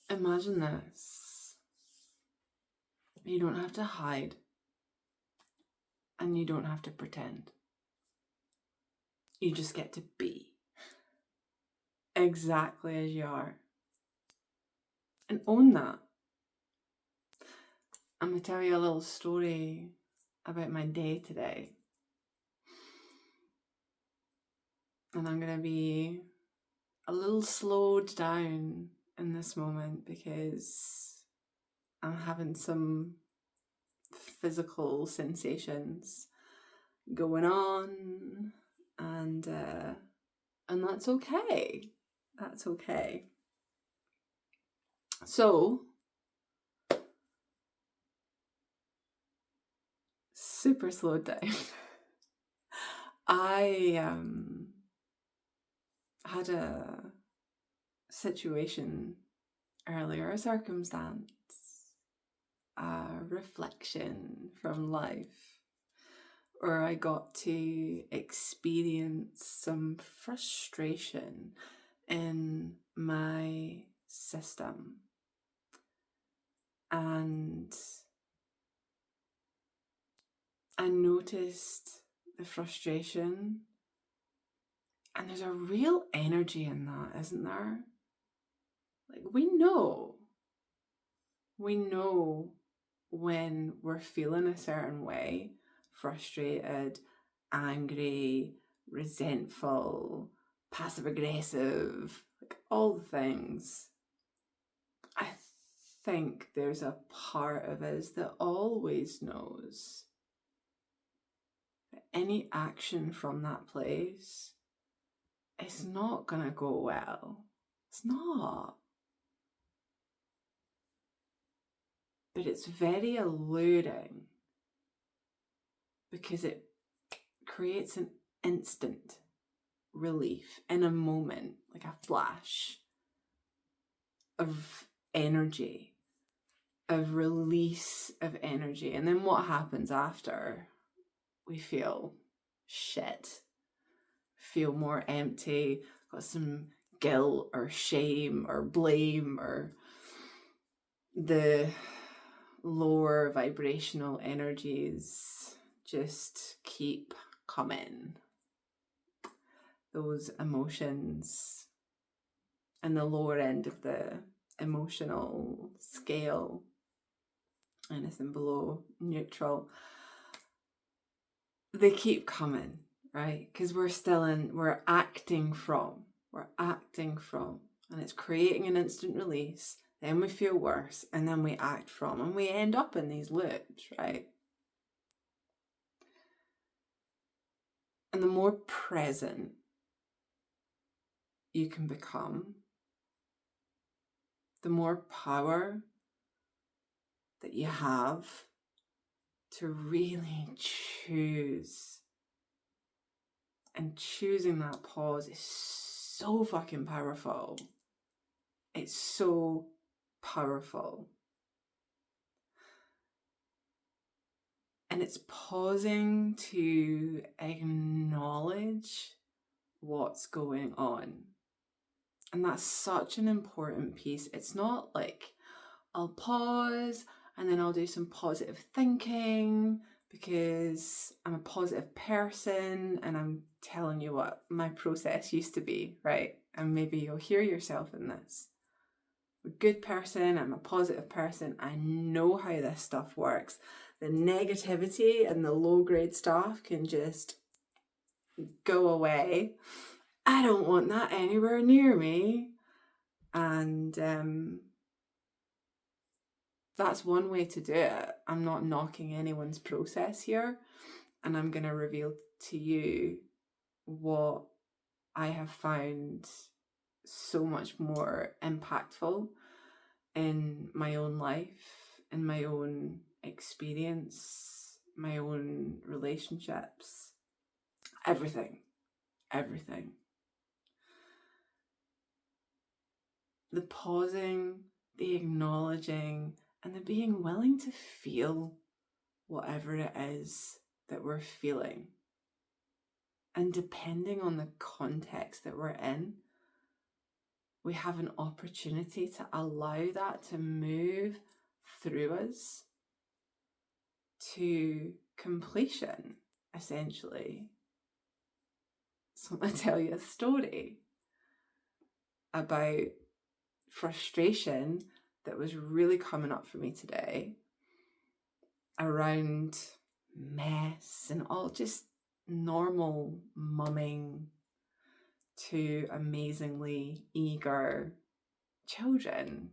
Imagine this. You don't have to hide, and you don't have to pretend. You just get to be exactly as you are. And own that. I'm going to tell you a little story about my day today. And I'm going to be a little slowed down in this moment because I'm having some physical sensations going on, and that's okay. That's okay. So, super slowed down. I had a situation earlier, a circumstance, a reflection from life, where I got to experience some frustration in my system. And I noticed the frustration, and there's a real energy in that, isn't there? Like, we know when we're feeling a certain way, frustrated, angry, resentful, passive aggressive, like all the things. I think there's a part of us that always knows that any action from that place is not gonna go well. It's not. But it's very alluring because it creates an instant relief in a moment, like a flash of energy, of release of energy. And then what happens after? We feel shit, feel more empty, got some guilt or shame or blame, or the lower vibrational energies just keep coming. Those emotions and the lower end of the emotional scale, anything below neutral, they keep coming, right? Because we're acting from, and it's creating an instant release. Then we feel worse, and then we act from, and we end up in these loops, right? And the more present you can become, the more power that you have to really choose. And choosing that pause is so fucking powerful. It's so powerful. And it's pausing to acknowledge what's going on. And that's such an important piece. It's not like I'll pause and then I'll do some positive thinking because I'm a positive person and I'm telling you what my process used to be, right? And maybe you'll hear yourself in this. I'm a good person, I'm a positive person, I know how this stuff works. The negativity and the low grade stuff can just go away. I don't want that anywhere near me. And that's one way to do it. I'm not knocking anyone's process here, and I'm going to reveal to you what I have found so much more impactful in my own life, in my own experience, my own relationships, everything. The pausing, the acknowledging, and the being willing to feel whatever it is that we're feeling. And depending on the context that we're in, we have an opportunity to allow that to move through us to completion, essentially. So I'm going to tell you a story about frustration that was really coming up for me today around mess and all just normal mumming to amazingly eager children.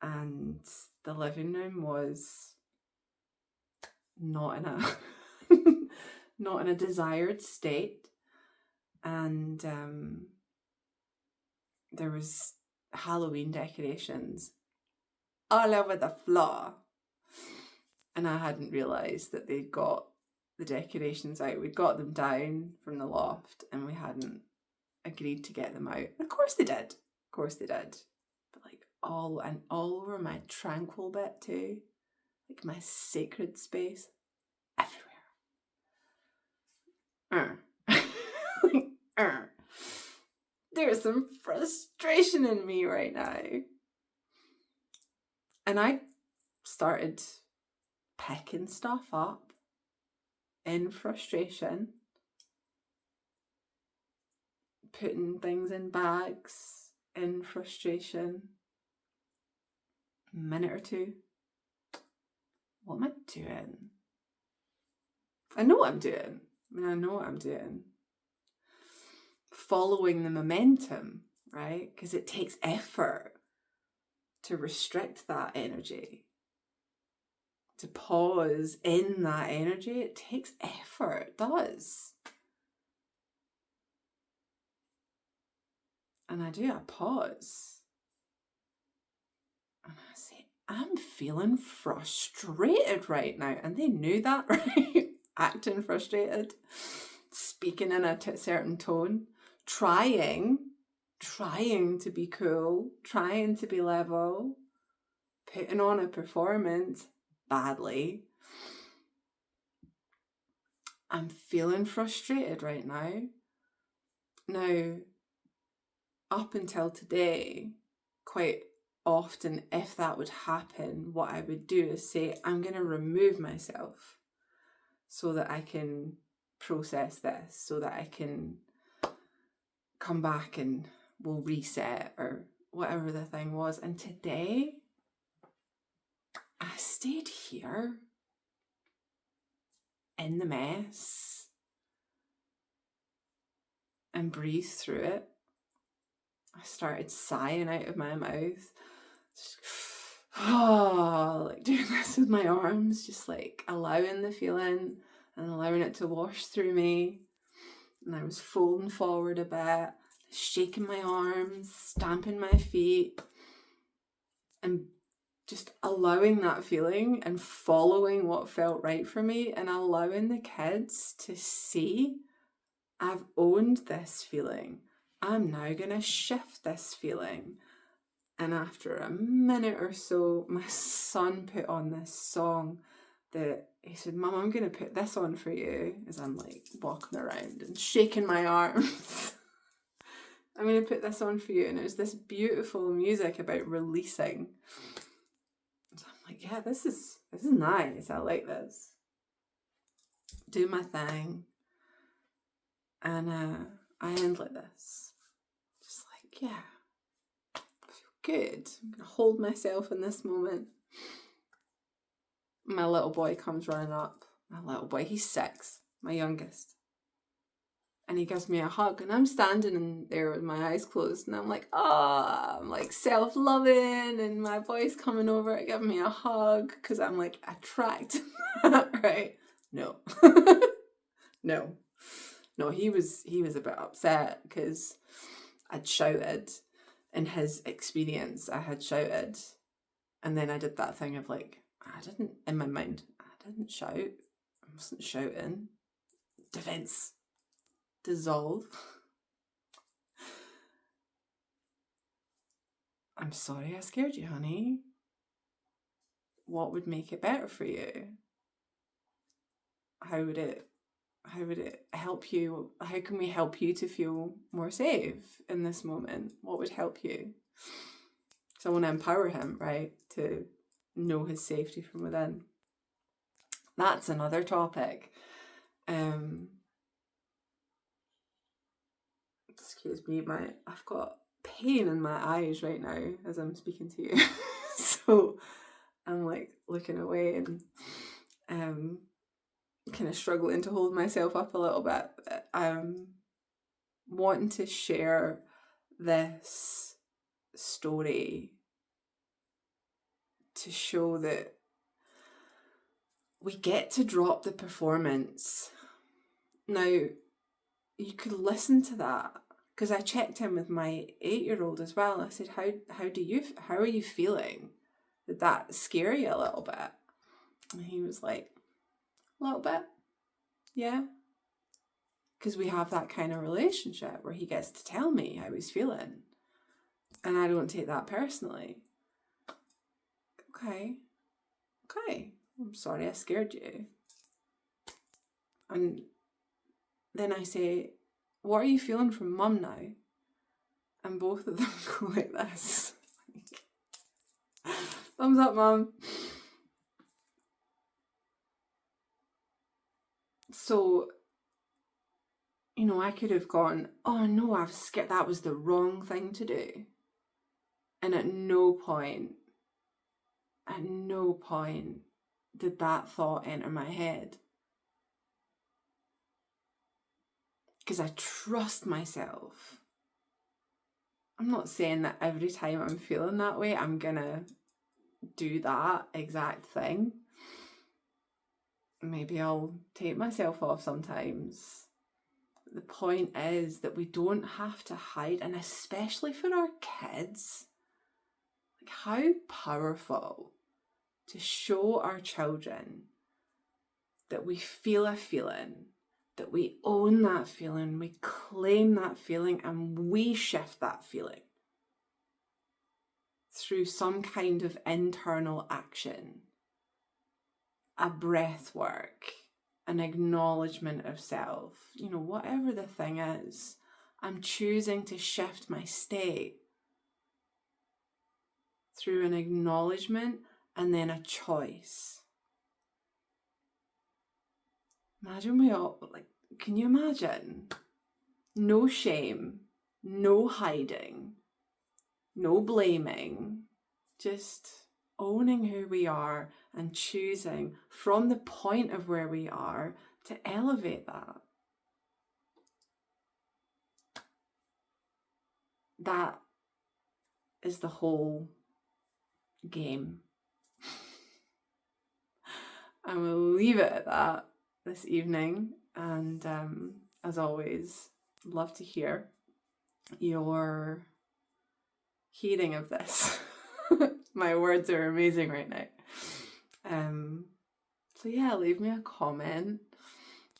And the living room was not in a desired state, and there was Halloween decorations all over the floor, and I hadn't realised that they'd got the decorations out. We'd got them down from the loft and we hadn't agreed to get them out. Of course they did. But like all over my tranquil bit too, like my sacred space, everywhere. There's some frustration in me right now. And I started picking stuff up in frustration, putting things in bags in frustration. A minute or two. What am I doing? I know what I'm doing. Following the momentum, right? Because it takes effort to restrict that energy. To pause in that energy, it takes effort, it does. And I pause. And I say, I'm feeling frustrated right now. And they knew that, right? Acting frustrated, speaking in a certain tone, trying to be cool, trying to be level, putting on a performance badly. I'm feeling frustrated right now. Now, up until today, quite often, if that would happen, what I would do is say, I'm going to remove myself so that I can process this, so that I can come back and we'll reset or whatever the thing was. And today, I stayed here in the mess and breathed through it. I started sighing out of my mouth. Like doing this with my arms, just like allowing the feeling and allowing it to wash through me. And I was folding forward a bit, shaking my arms, stamping my feet, and just allowing that feeling and following what felt right for me, and allowing the kids to see I've owned this feeling. I'm now going to shift this feeling. And after a minute or so, my son put on this song that he said, Mum, I'm going to put this on for you, as I'm like walking around and shaking my arms. I'm going to put this on for you. And it was this beautiful music about releasing. So I'm like, yeah, this is nice. I like this. Do my thing. And I end like this. Just like, yeah. Good. I'm going to hold myself in this moment. My little boy comes running up. My little boy, he's 6, my youngest. And he gives me a hug, and I'm standing in there with my eyes closed, and I'm like, I'm like self-loving, and my boy's coming over to give me a hug, because I'm like attracted, right? No. No, he was a bit upset, because I'd shouted. In his experience, I had shouted, and then I did that thing of like, I didn't shout. I wasn't shouting. Defense. Dissolve. I'm sorry I scared you, honey. What would make it better for you? How would it How would it help you? How can we help you to feel more safe in this moment? What would help you? So I want to empower him, right? To know his safety from within. That's another topic. Excuse me, I've got pain in my eyes right now as I'm speaking to you. So I'm like looking away and kind of struggling to hold myself up a little bit. I'm wanting to share this story to show that we get to drop the performance. Now, you could listen to that, because I checked in with my 8-year-old as well. I said, how are you feeling? Did that scare you a little bit? And he was like, a little bit, yeah. Because we have that kind of relationship where he gets to tell me how he's feeling. And I don't take that personally. Okay. I'm sorry I scared you. And then I say, what are you feeling from Mum now? And both of them go like this. Thumbs up, Mum. So, I could have gone, oh no, I was scared. That was the wrong thing to do. And at no point did that thought enter my head. Because I trust myself. I'm not saying that every time I'm feeling that way, I'm gonna do that exact thing. Maybe I'll take myself off sometimes. The point is that we don't have to hide, and especially for our kids, like, how powerful to show our children that we feel a feeling, that we own that feeling, we claim that feeling, and we shift that feeling through some kind of internal action, a breath work, an acknowledgement of self, whatever the thing is. I'm choosing to shift my state through an acknowledgement and then a choice. Imagine can you imagine? No shame, no hiding, no blaming, just owning who we are and choosing from the point of where we are to elevate that. That is the whole game. I will leave it at that this evening, and as always, love to hear your hearing of this. My words are amazing right now. So yeah, leave me a comment.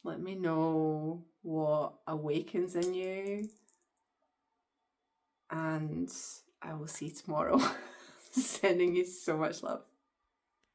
Let me know what awakens in you, and I will see you tomorrow. Sending you so much love.